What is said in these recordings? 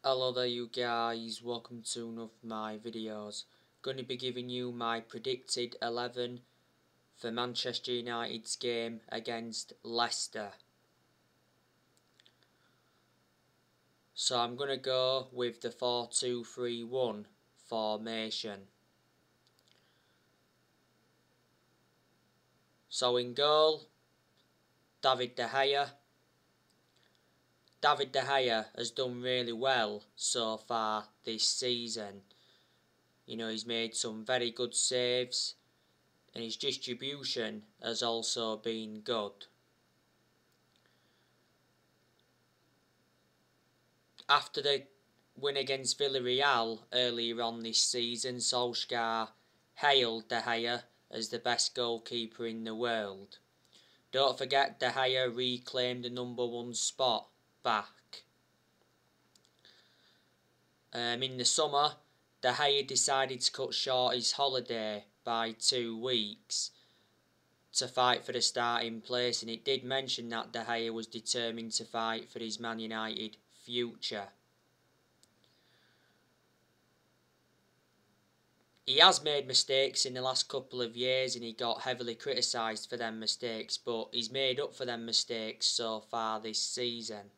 Hello there you guys, welcome to one of my videos. Going to be giving you my predicted 11 for Manchester United's game against Leicester. So I'm going to go with the 4-2-3-1 formation. So in goal, David De Gea. David De Gea has done really well so far this season. You know, he's made some very good saves and his distribution has also been good. After the win against Villarreal earlier on this season, Solskjaer hailed De Gea as the best goalkeeper in the world. Don't forget, De Gea reclaimed the #1 spot back. In the summer, De Gea decided to cut short his holiday by 2 weeks to fight for the starting place, and it did mention that De Gea was determined to fight for his Man United future. He has made mistakes in the last couple of years and he got heavily criticised for them mistakes, but he's made up for them mistakes so far this season.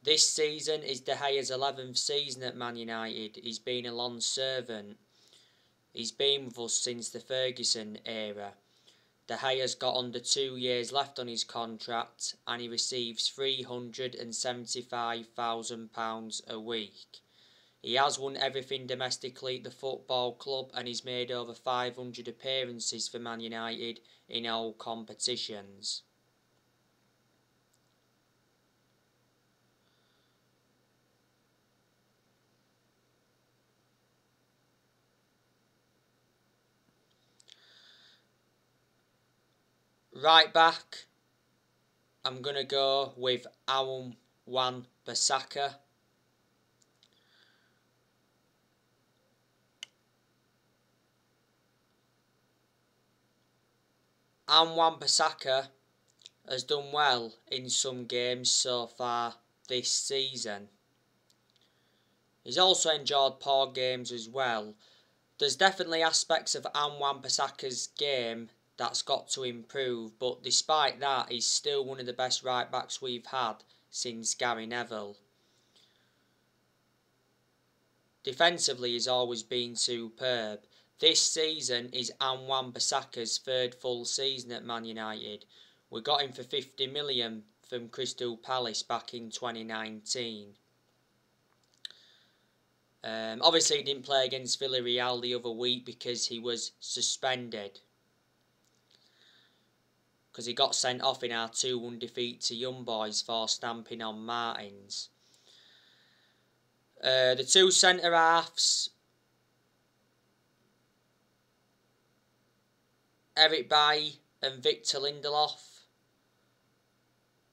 This season is De Gea's 11th season at Man United. He's been a long servant. He's been with us since the Ferguson era. De Gea's got under 2 years left on his contract and he receives £375,000 a week. He has won everything domestically at the football club and he's made over 500 appearances for Man United in all competitions. Right back, I'm going to go with Wan-Bissaka. Wan-Bissaka has done well in some games so far this season. He's also enjoyed poor games as well. There's definitely aspects of Wan-Bissaka's game that's got to improve, but despite that, he's still one of the best right backs we've had since Gary Neville. Defensively, he's always been superb. This season is Wan-Bissaka's 3rd full season at Man United. We got him for 50 million from Crystal Palace back in 2019. Obviously, he didn't play against Villarreal the other week because he was suspended. Because he got sent off in our 2-1 defeat to Young Boys for stamping on Martins. The two centre-halves, Eric Bailly and Victor Lindelof.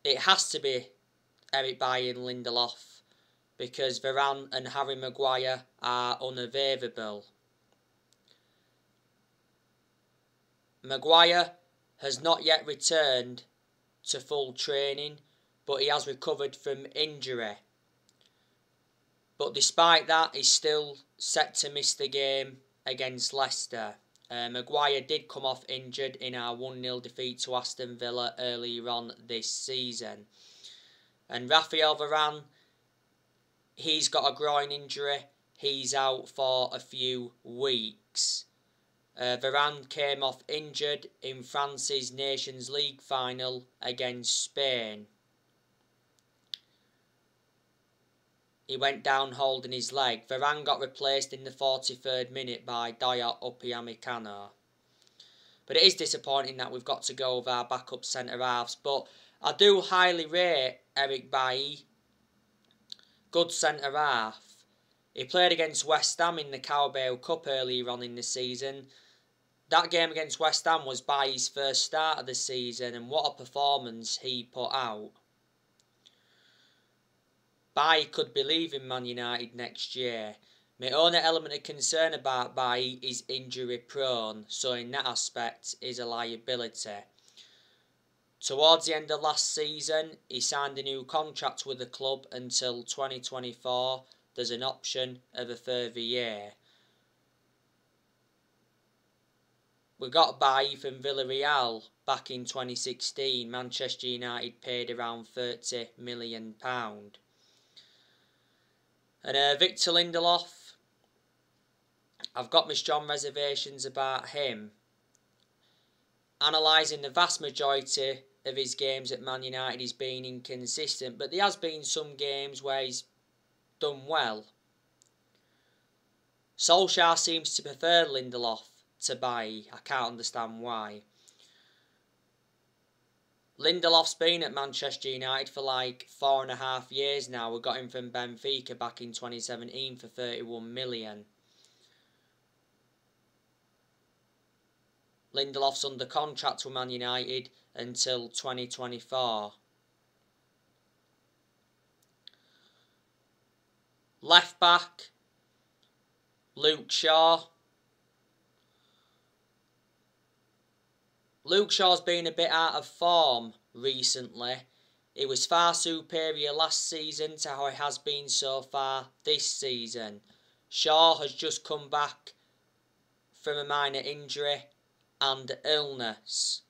It has to be Eric Bailly and Lindelof because Varane and Harry Maguire are unavailable. Maguire has not yet returned to full training, but he has recovered from injury. But despite that, he's still set to miss the game against Leicester. Maguire did come off injured in our 1-0 defeat to Aston Villa earlier on this season. And Raphael Varane, he's got a groin injury. He's out for a few weeks. Varane came off injured in France's Nations League final against Spain. He went down holding his leg. Varane got replaced in the 43rd minute by Dayot Upamecano. But it is disappointing that we've got to go with our backup centre-halves. But I do highly rate Eric Bailly. Good centre-half. He played against West Ham in the Carabao Cup earlier on in the season. That game against West Ham was Bailly's first start of the season, and what a performance he put out. Bailly could be leaving Man United next year. My only element of concern about Bailly is injury prone, so in that aspect is a liability. Towards the end of last season, he signed a new contract with the club until 2024. There's an option of a further year. We got Bailly from Villarreal back in 2016. Manchester United paid around £30 million. And Victor Lindelof, I've got my strong reservations about him. Analysing the vast majority of his games at Man United, he's been inconsistent, but there has been some games where he's done well. Solskjaer seems to prefer Lindelof to Bailly. I can't understand why. Lindelof's been at Manchester United for like 4.5 years now. We got him from Benfica back in 2017 for 31 million. Lindelof's under contract with Man United until 2024. Left back, Luke Shaw. Luke Shaw's been a bit out of form recently. He was far superior last season to how he has been so far this season. Shaw has just come back from a minor injury and illness.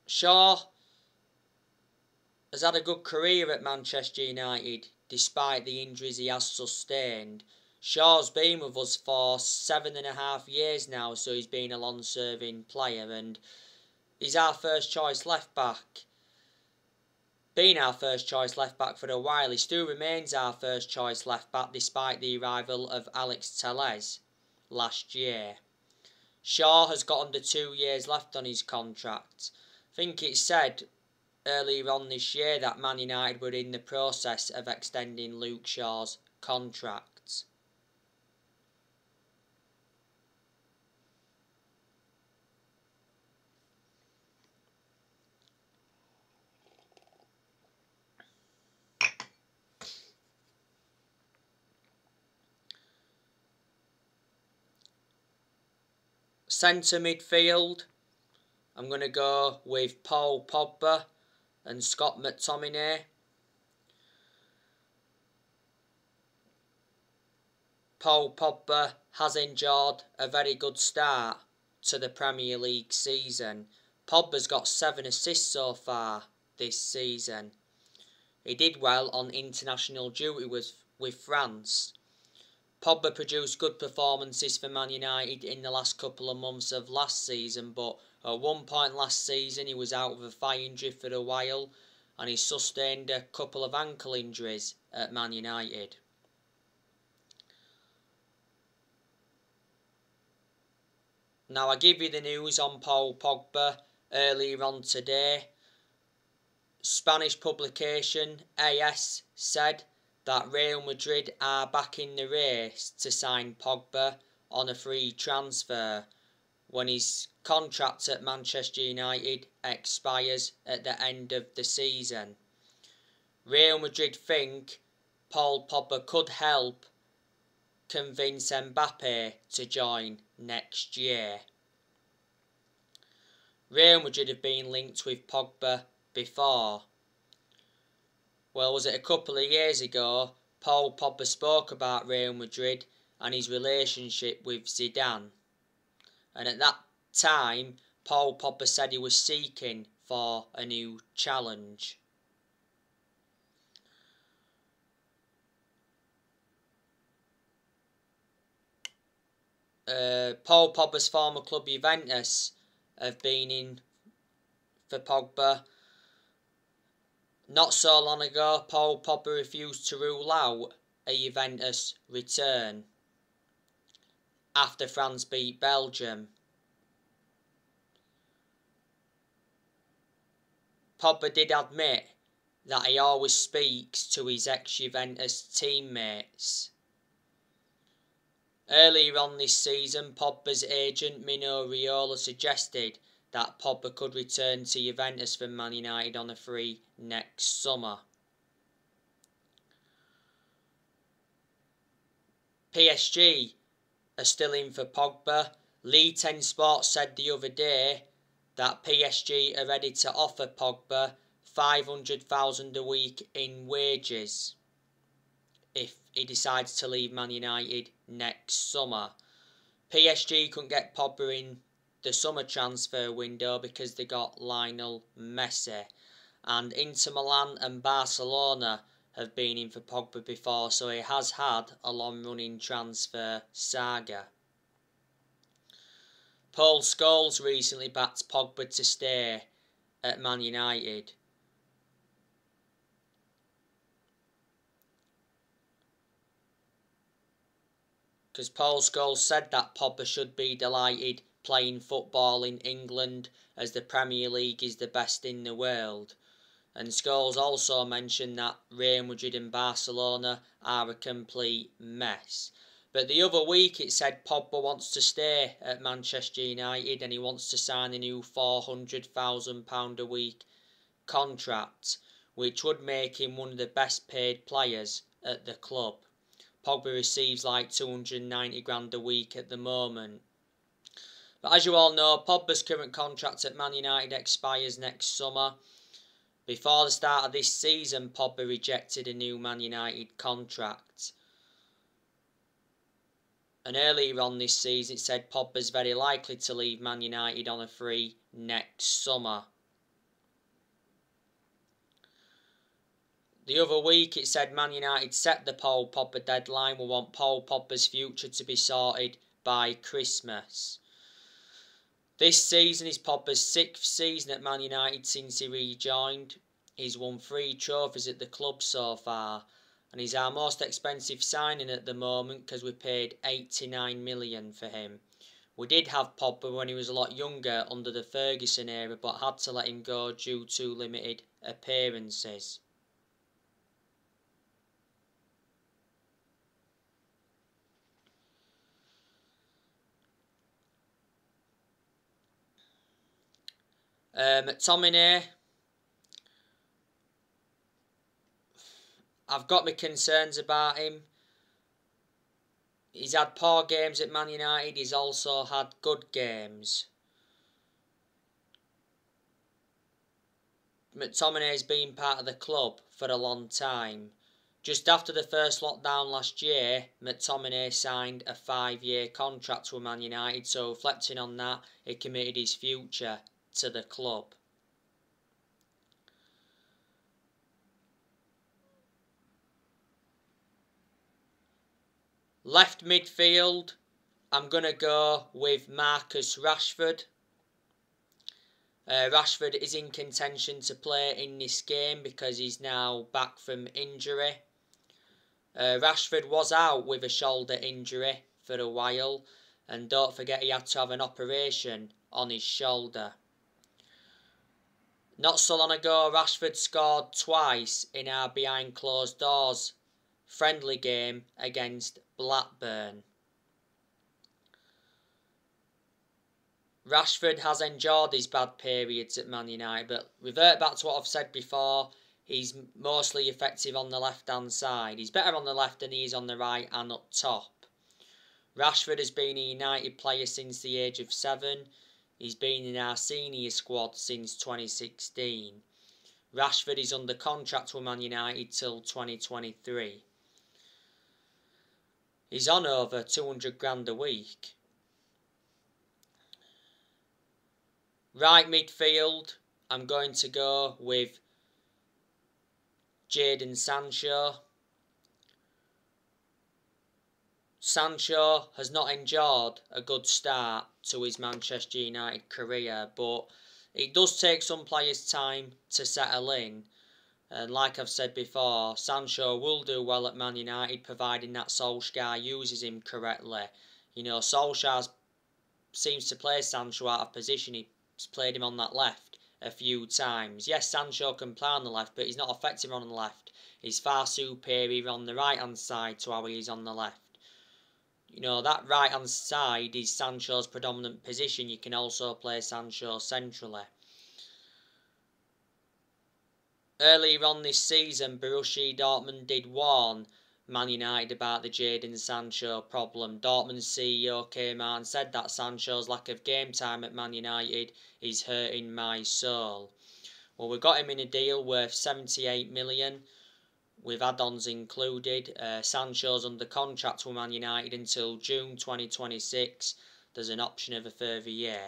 Shaw has had a good career at Manchester United despite the injuries he has sustained. Shaw's been with us for 7.5 years now, so he's been a long-serving player, and he's our first choice left back. Been our first choice left back for a while. He still remains our first choice left back despite the arrival of Alex Telles last year. Shaw has got under 2 years left on his contract. I think it said earlier on this year that Man United were in the process of extending Luke Shaw's contract. Centre midfield, I'm going to go with Paul Pogba and Scott McTominay. Paul Pogba has enjoyed a very good start to the Premier League season. Pogba's got 7 assists so far this season. He did well on international duty with France. Pogba produced good performances for Man United in the last couple of months of last season, but at one point last season he was out with a thigh injury for a while and he sustained a couple of ankle injuries at Man United. Now I give you the news on Paul Pogba earlier on today. Spanish publication AS said that Real Madrid are back in the race to sign Pogba on a free transfer when his contract at Manchester United expires at the end of the season. Real Madrid think Paul Pogba could help convince Mbappe to join next year. Real Madrid have been linked with Pogba before. Well, was it a couple of years ago, Paul Pogba spoke about Real Madrid and his relationship with Zidane. And at that time, Paul Pogba said he was seeking for a new challenge. Paul Pogba's former club Juventus have been in for Pogba. Not so long ago, Paul Pogba refused to rule out a Juventus return after France beat Belgium. Pogba did admit that he always speaks to his ex-Juventus teammates. Earlier on this season, Pogba's agent Mino Raiola suggested that Pogba could return to Juventus from Man United on a free next summer. PSG are still in for Pogba. Lee 10 Sports said the other day that PSG are ready to offer Pogba 500,000 a week in wages if he decides to leave Man United next summer. PSG couldn't get Pogba in the summer transfer window because they got Lionel Messi. And Inter Milan and Barcelona have been in for Pogba before, so he has had a long-running transfer saga. Paul Scholes recently backed Pogba to stay at Man United. Because Paul Scholes said that Pogba should be delighted playing football in England as the Premier League is the best in the world. And Scholes also mentioned that Real Madrid and Barcelona are a complete mess. But the other week it said Pogba wants to stay at Manchester United and he wants to sign a new £400,000 a week contract, which would make him one of the best paid players at the club. Pogba receives like 290 grand a week at the moment. But as you all know, Pogba's current contract at Man United expires next summer. Before the start of this season, Pogba rejected a new Man United contract. And earlier on this season, it said Pogba's very likely to leave Man United on a free next summer. The other week, it said Man United set the Paul Pogba deadline. We want Paul Pogba's future to be sorted by Christmas. This season is Pogba's 6th season at Man United since he rejoined. He's won 3 trophies at the club so far, and he's our most expensive signing at the moment because we paid 89 million for him. We did have Pogba when he was a lot younger under the Ferguson era, but had to let him go due to limited appearances. McTominay, I've got my concerns about him. He's had poor games at Man United, he's also had good games. McTominay's been part of the club for a long time. Just after the first lockdown last year, McTominay signed a 5-year contract with Man United, so reflecting on that, he committed his future to the club. Left midfield, I'm going to go with Marcus Rashford. Rashford is in contention to play in this game because he's now back from injury. Rashford was out with a shoulder injury for a while, and don't forget he had to have an operation on his shoulder. Not so long ago, Rashford scored twice in our behind closed doors friendly game against Blackburn. Rashford has endured his bad periods at Man United, but revert back to what I've said before, he's mostly effective on the left-hand side. He's better on the left than he is on the right and up top. Rashford has been a United player since the age of 7. He's been in our senior squad since 2016. Rashford is under contract with Man United till 2023. He's on over 200 grand a week. Right midfield, I'm going to go with Jadon Sancho. Sancho has not enjoyed a good start to his Manchester United career, but it does take some players time to settle in. And like I've said before, Sancho will do well at Man United providing that Solskjaer uses him correctly. You know, Solskjaer seems to play Sancho out of position. He's played him on that left a few times. Yes, Sancho can play on the left, but he's not effective on the left. He's far superior on the right-hand side to how he is on the left. You know, that right-hand side is Sancho's predominant position. You can also play Sancho centrally. Earlier on this season, Borussia Dortmund did warn Man United about the Jadon Sancho problem. Dortmund's CEO came out and said that Sancho's lack of game time at Man United is hurting my soul. Well, we got him in a deal worth 78 million, with add-ons included. Sancho's under contract with Man United until June 2026. There's an option of a further year.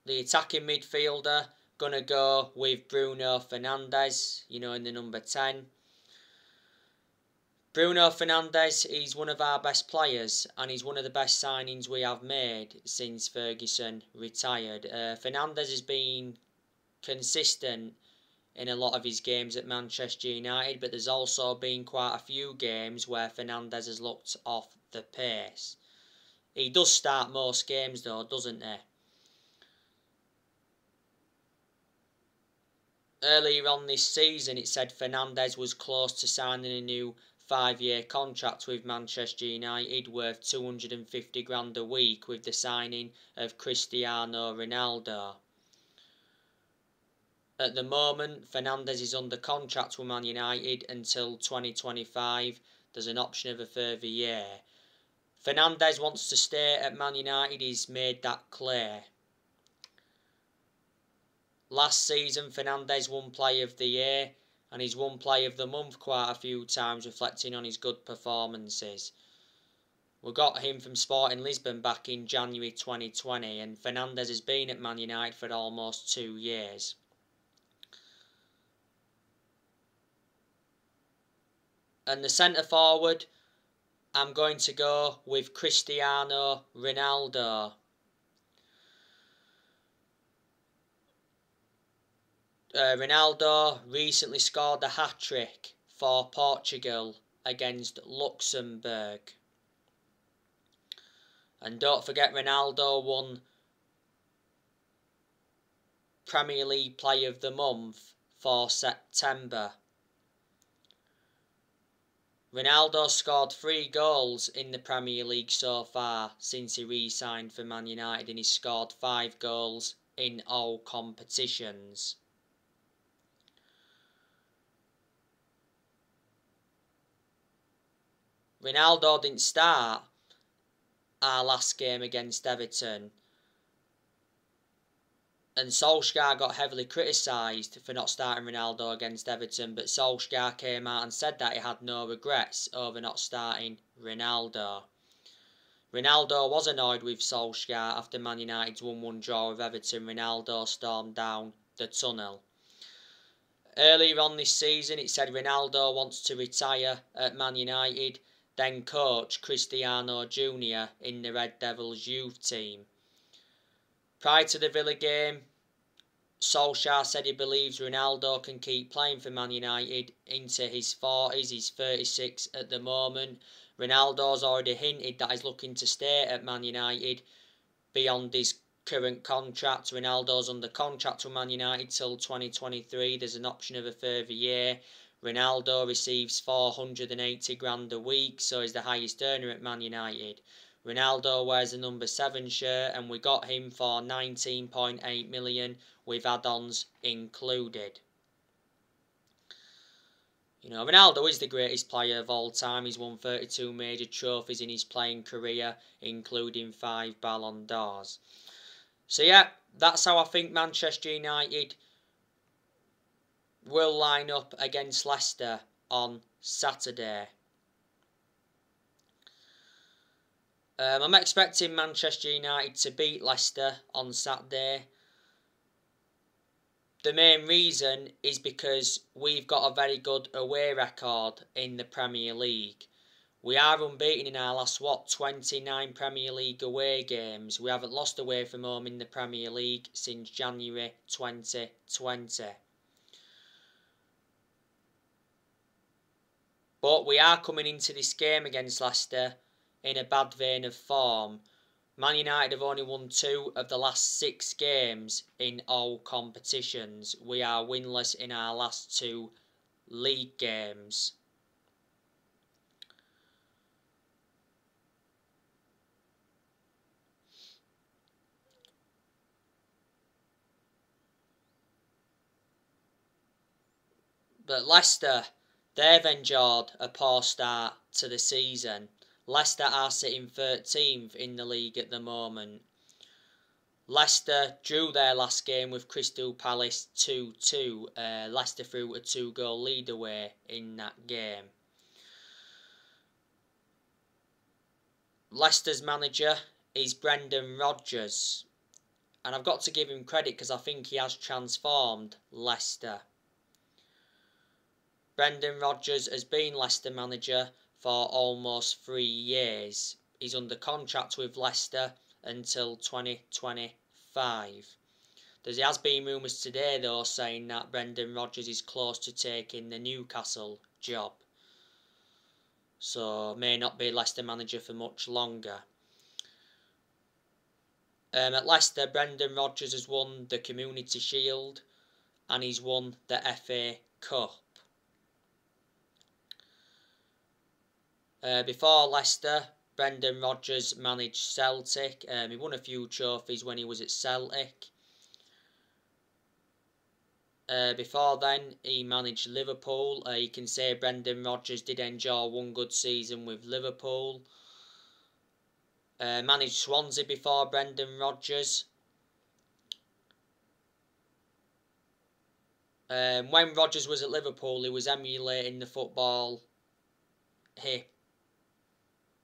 The attacking midfielder, gonna go with Bruno Fernandes, in the number 10. Bruno Fernandes, he's one of our best players and he's one of the best signings we have made since Ferguson retired. Fernandes has been consistent in a lot of his games at Manchester United, but there's also been quite a few games where Fernandes has looked off the pace. He does start most games though, doesn't he? Earlier on this season, it said Fernandes was close to signing a new 5-year contract with Manchester United worth 250 grand a week with the signing of Cristiano Ronaldo. At the moment, Fernandes is under contract with Man United until 2025. There's an option of a further year. Fernandes wants to stay at Man United, he's made that clear. Last season, Fernandes won Player of the Year, and he's won Player of the Month quite a few times, reflecting on his good performances. We got him from Sporting Lisbon back in January 2020, and Fernandes has been at Man United for almost 2 years. And the centre forward, I'm going to go with Cristiano Ronaldo. Ronaldo recently scored a hat-trick for Portugal against Luxembourg. And don't forget, Ronaldo won Premier League Player of the Month for September. Ronaldo scored 3 goals in the Premier League so far since he re-signed for Man United, and he scored 5 goals in all competitions. Ronaldo didn't start our last game against Everton, and Solskjaer got heavily criticised for not starting Ronaldo against Everton, but Solskjaer came out and said that he had no regrets over not starting Ronaldo. Ronaldo was annoyed with Solskjaer after Man United's 1-1 draw with Everton. Ronaldo stormed down the tunnel. Earlier on this season, it said Ronaldo wants to retire at Man United, then coach Cristiano Jr. in the Red Devils youth team. Prior to the Villa game, Solskjaer said he believes Ronaldo can keep playing for Man United into his 40s. He's 36 at the moment. Ronaldo's already hinted that he's looking to stay at Man United beyond his current contract. Ronaldo's under contract with Man United till 2023. There's an option of a further year. Ronaldo receives 480 grand a week, so he's the highest earner at Man United. Ronaldo wears the number 7 shirt, and we got him for 19.8 million with add-ons included. Ronaldo is the greatest player of all time. He's won 32 major trophies in his playing career, including 5 Ballon d'Ors. So yeah, that's how I think Manchester United will line up against Leicester on Saturday. I'm expecting Manchester United to beat Leicester on Saturday. The main reason is because we've got a very good away record in the Premier League. We are unbeaten in our last, 29 Premier League away games. We haven't lost away from home in the Premier League since January 2020. But we are coming into this game against Leicester in a bad vein of form. Man United have only won 2 of the last 6 games in all competitions. We are winless in our last 2 league games. But Leicester, they've enjoyed a poor start to the season. Leicester are sitting 13th in the league at the moment. Leicester drew their last game with Crystal Palace 2-2. Leicester threw a 2-goal lead away in that game. Leicester's manager is Brendan Rodgers. And I've got to give him credit because I think he has transformed Leicester. Brendan Rodgers has been Leicester manager for almost 3 years. He's under contract with Leicester until 2025. There has been rumours today though saying that Brendan Rodgers is close to taking the Newcastle job. So may not be Leicester manager for much longer. At Leicester, Brendan Rodgers has won the Community Shield and he's won the FA Cup. Before Leicester, Brendan Rodgers managed Celtic. He won a few trophies when he was at Celtic. Before then, he managed Liverpool. You can say Brendan Rodgers did enjoy one good season with Liverpool. Managed Swansea before Brendan Rodgers. When Rodgers was at Liverpool, he was emulating the football he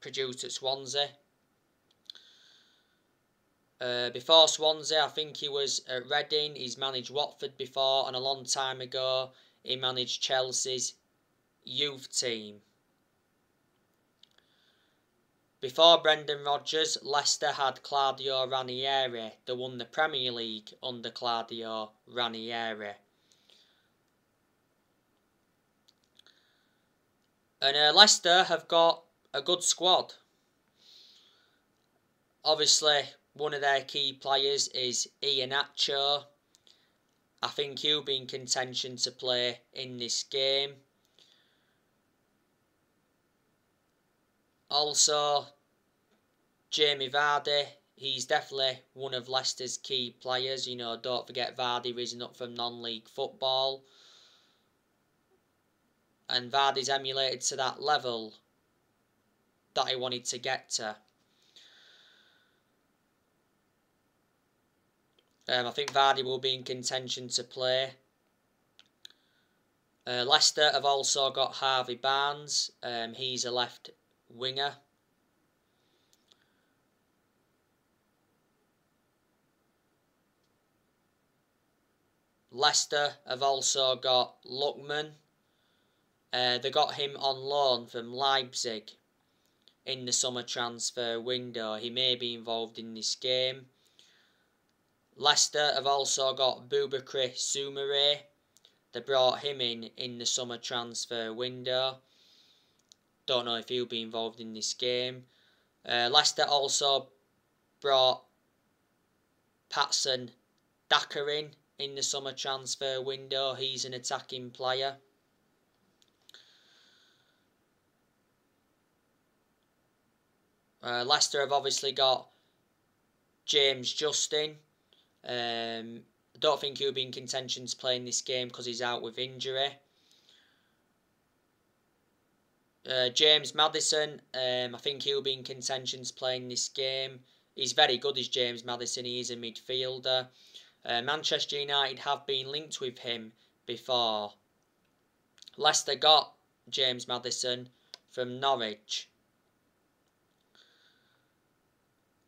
produced at Swansea. Before Swansea, I think he was at Reading. He's managed Watford before, and a long time ago, he managed Chelsea's youth team. Before Brendan Rodgers, Leicester had Claudio Ranieri. They won the Premier League under Claudio Ranieri. And Leicester have got a good squad. Obviously, one of their key players is Iheanacho. I think he'll be in contention to play in this game. Also, Jamie Vardy, he's definitely one of Leicester's key players. You know, don't forget Vardy risen up from non-league football. And Vardy's emulated to that level that he wanted to get to. I think Vardy will be in contention to play. Leicester have also got Harvey Barnes. He's a left winger. Leicester have also got Lookman. They got him on loan from Leipzig in the summer transfer window. He may be involved in this game. Leicester have also got Boubakry Soumaré. They brought him in the summer transfer window. Don't know if he'll be involved in this game. Leicester also brought Patson Daka in the summer transfer window. He's an attacking player. Leicester have obviously got James Justin. I don't think he'll be in contention to play in this game because he's out with injury. James Maddison, I think he'll be in contention to play in this game. He's very good as James Maddison, he is a midfielder. Manchester United have been linked with him before. Leicester got James Maddison from Norwich.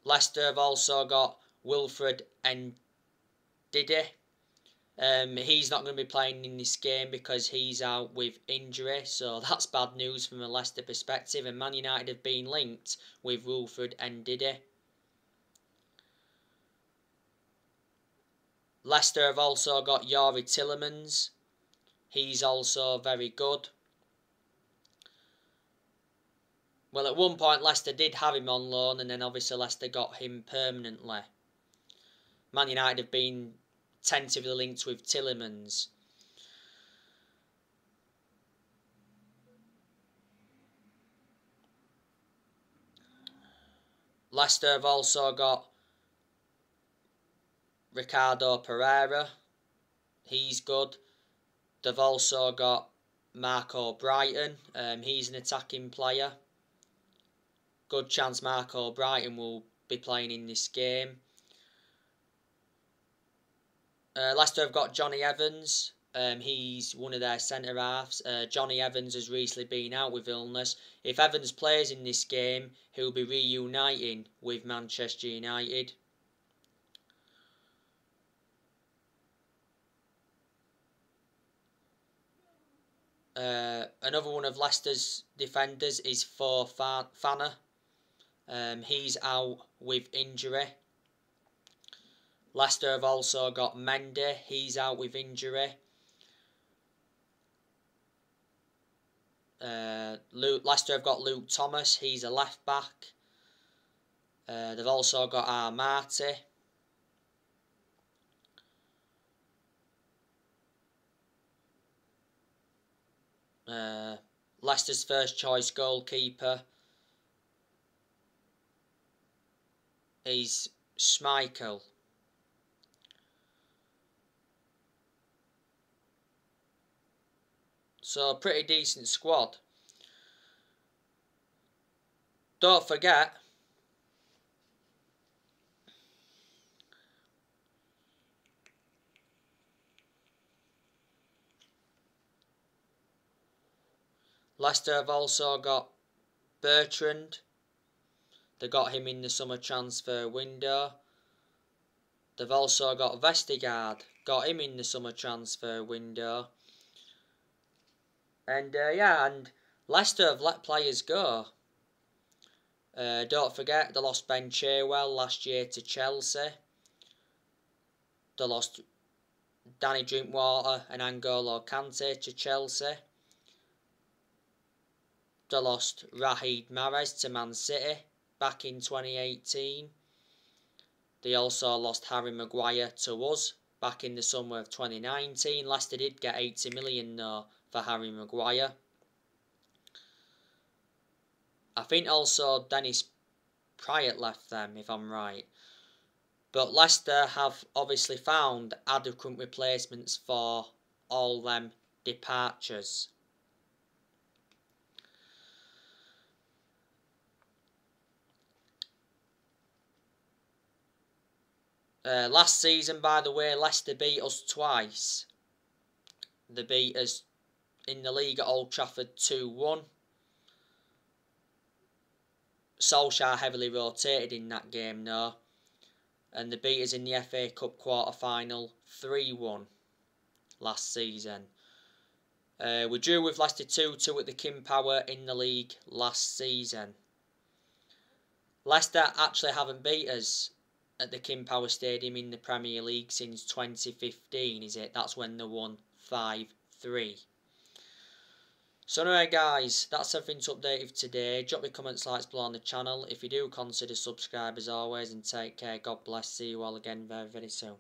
Leicester have also got Wilfred Ndidi. He's not going to be playing in this game because he's out with injury, so that's bad news from a Leicester perspective. And Man United have been linked with Wilfred Ndidi. Leicester have also got Yuri Tillemans. He's also very good. Well, at one point Leicester did have him on loan, and then obviously Leicester got him permanently. Man United have been tentatively linked with Tillemans. Leicester have also got Ricardo Pereira. He's good. They've also got Marco Brighton. He's an attacking player. Good chance Marco Brighton will be playing in this game. Leicester have got Johnny Evans. He's one of their centre halves. Johnny Evans has recently been out with illness. If Evans plays in this game, he'll be reuniting with Manchester United. Another one of Leicester's defenders is Fofana. He's out with injury. Leicester have also got Mendy. He's out with injury. Leicester have got Luke Thomas. He's a left back. They've also got Armati. Leicester's first choice goalkeeper is Schmeichel. So, pretty decent squad. Don't forget, Leicester have also got Bertrand. They got him in the summer transfer window. They've also got Vestergaard. Got him in the summer transfer window. And and Leicester have let players go. Don't forget, they lost Ben Chilwell last year to Chelsea. They lost Danny Drinkwater and N'Golo Kante to Chelsea. They lost Riyad Mahrez to Man City back in 2018. They also lost Harry Maguire to us back in the summer of 2019. Leicester did get 80 million though for Harry Maguire. I think also Dennis Pryor left them, if I'm right. But Leicester have obviously found adequate replacements for all them departures. Last season, by the way, Leicester beat us twice. They beat us in the league at Old Trafford 2-1. Solskjaer heavily rotated in that game though. And they beat us in the FA Cup quarter-final 3-1 last season. We drew with Leicester 2-2 at the King Power in the league last season. Leicester actually haven't beat us at the King Power Stadium in the Premier League since 2015, is it? That's when they won 5-3. So anyway guys, that's everything to update you today. Drop your comments, likes below on the channel. If you do, consider subscribe as always, and take care. God bless. See you all again very, very soon.